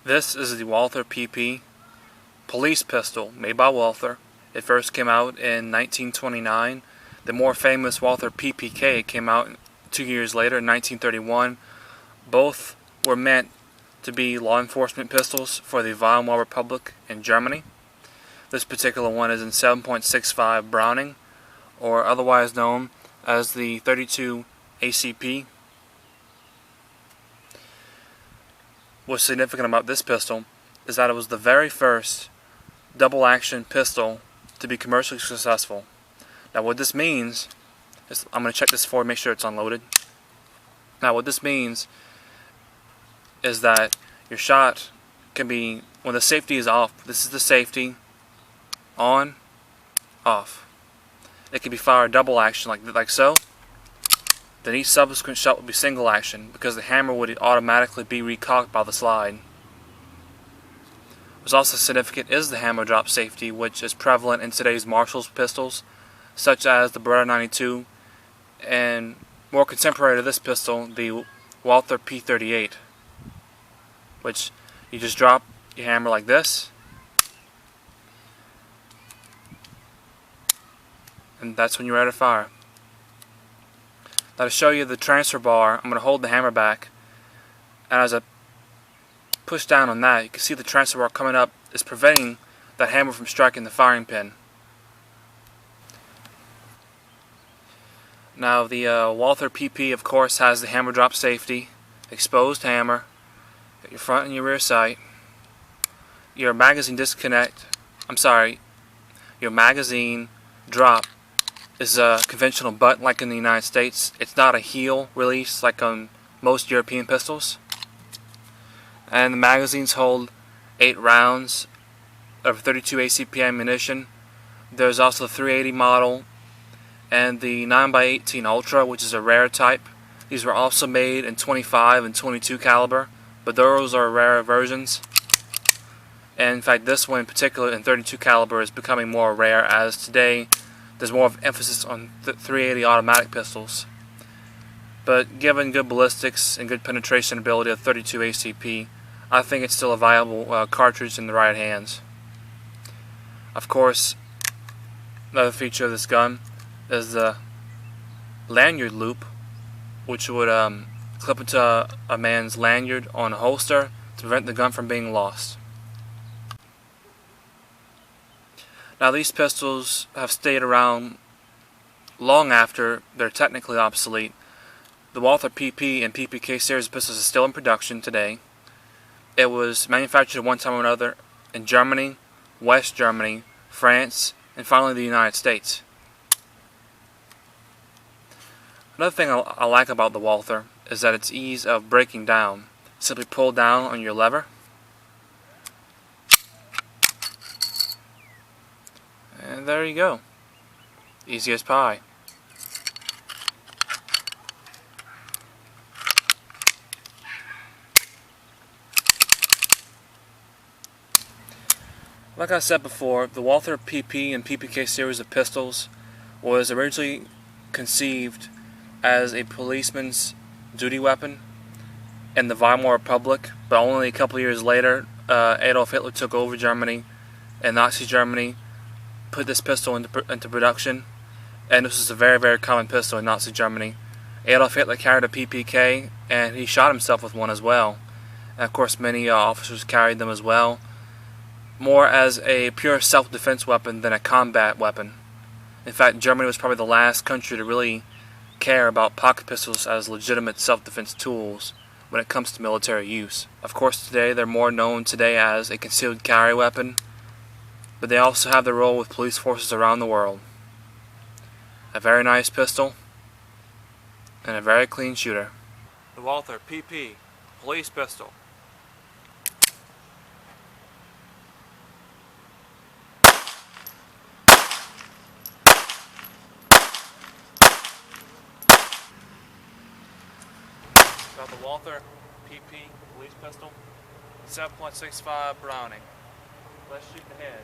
This is the Walther PP police pistol made by Walther. It first came out in 1929. The more famous Walther PPK came out 2 years later in 1931. Both were meant to be law enforcement pistols for the Weimar Republic in Germany. This particular one is in 7.65 Browning, or otherwise known as the 32 ACP. What's significant about this pistol is that it was the very first double action pistol to be commercially successful. Now what this means is, I'm going to check this for make sure it's unloaded. Now what this means is that your shot can be, when the safety is off, this is the safety, on, off. It can be fired double action like so. Then each subsequent shot would be single action because the hammer would automatically be recocked by the slide. What's also significant is the hammer drop safety, which is prevalent in today's Marshall's pistols, such as the Beretta 92, and more contemporary to this pistol, the Walther P38, which you just drop your hammer like this, and that's when you're ready to fire. Now to show you the transfer bar, I'm going to hold the hammer back, and as I push down on that, you can see the transfer bar coming up is preventing that hammer from striking the firing pin. Now the Walther PP, of course, has the hammer drop safety, exposed hammer, got your front and your rear sight, your magazine disconnect, your magazine drop is a conventional butt like in the United States. It's not a heel release like on most European pistols. And the magazines hold 8 rounds of 32 ACP ammunition. There's also the 380 model and the 9x18 Ultra, which is a rare type. These were also made in 25 and 22 caliber, but those are rarer versions. And in fact, this one in particular in 32 caliber is becoming more rare, as today there's more of emphasis on 380 automatic pistols. But given good ballistics and good penetration ability of 32 ACP, I think it's still a viable cartridge in the right hands. Of course, another feature of this gun is the Lanyard Loop, which would clip into a man's lanyard on a holster to prevent the gun from being lost. Now these pistols have stayed around long after they're technically obsolete. The Walther PP and PPK series of pistols is still in production today. It was manufactured at one time or another in Germany, West Germany, France, and finally the United States. Another thing I like about the Walther is that its ease of breaking down. Simply pull down on your lever, and there you go. Easy as pie. Like I said before, the Walther PP and PPK series of pistols was originally conceived as a policeman's duty weapon in the Weimar Republic, but only a couple years later Adolf Hitler took over Germany, and Nazi Germany put this pistol into production, and this was a very, very common pistol in Nazi Germany. Adolf Hitler carried a PPK, and he shot himself with one as well. And of course many officers carried them as well, more as a pure self-defense weapon than a combat weapon. In fact, Germany was probably the last country to really care about pocket pistols as legitimate self-defense tools when it comes to military use. Of course today they're more known today as a concealed carry weapon, but they also have their role with police forces around the world. A very nice pistol and a very clean shooter. The Walther PP police pistol. Got the Walther PP police pistol, 7.65 Browning. Let's shoot the head.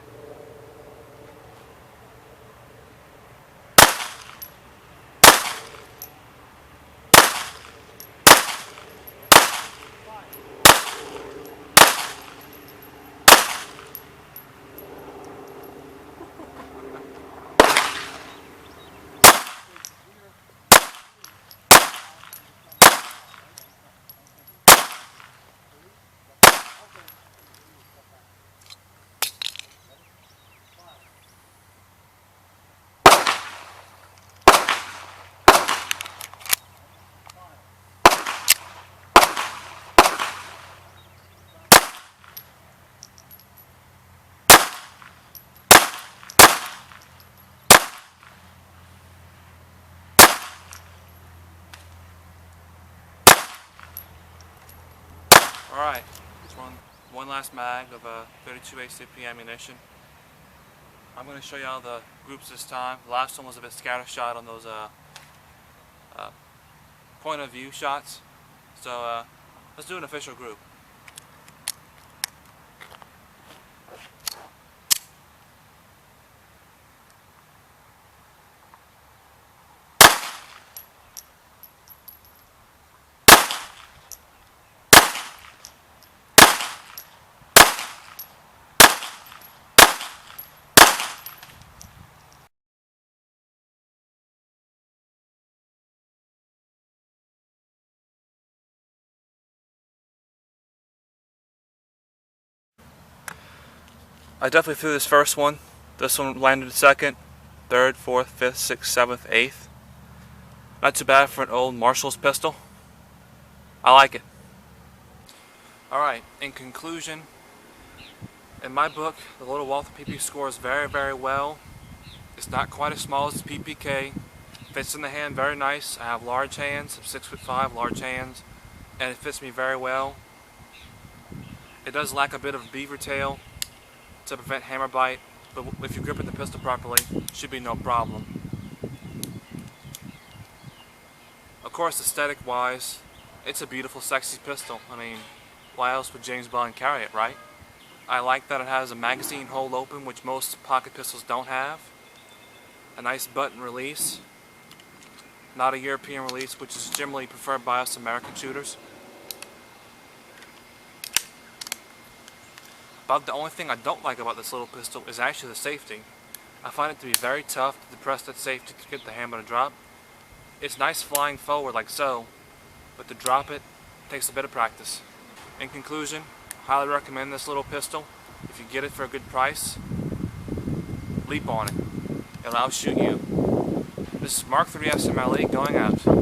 Alright, let's run one last mag of 32 ACP ammunition. I'm going to show you all the groups this time. The last one was a bit scattershot on those point of view shots. So let's do an official group. I definitely threw this first one. This one landed second, third, fourth, fifth, sixth, seventh, eighth. Not too bad for an old Marshall's pistol. I like it. Alright, in conclusion, in my book, the little Walther PP scores very, very well. It's not quite as small as the PPK. Fits in the hand very nice. I have large hands, I'm 6'5", large hands, and it fits me very well. It does lack a bit of beaver tail to prevent hammer bite, but if you grip the pistol properly, it should be no problem. Of course, aesthetic wise, it's a beautiful, sexy pistol. I mean, why else would James Bond carry it, right? I like that it has a magazine hold open, which most pocket pistols don't have. A nice button release. Not a European release, which is generally preferred by us American shooters. About the only thing I don't like about this little pistol is actually the safety. I find it to be very tough to depress that safety to get the hammer to drop. It's nice flying forward like so, but to drop it takes a bit of practice. In conclusion, highly recommend this little pistol. If you get it for a good price, leap on it. It'll outshoot you. This is Mark 3 SMLE going out.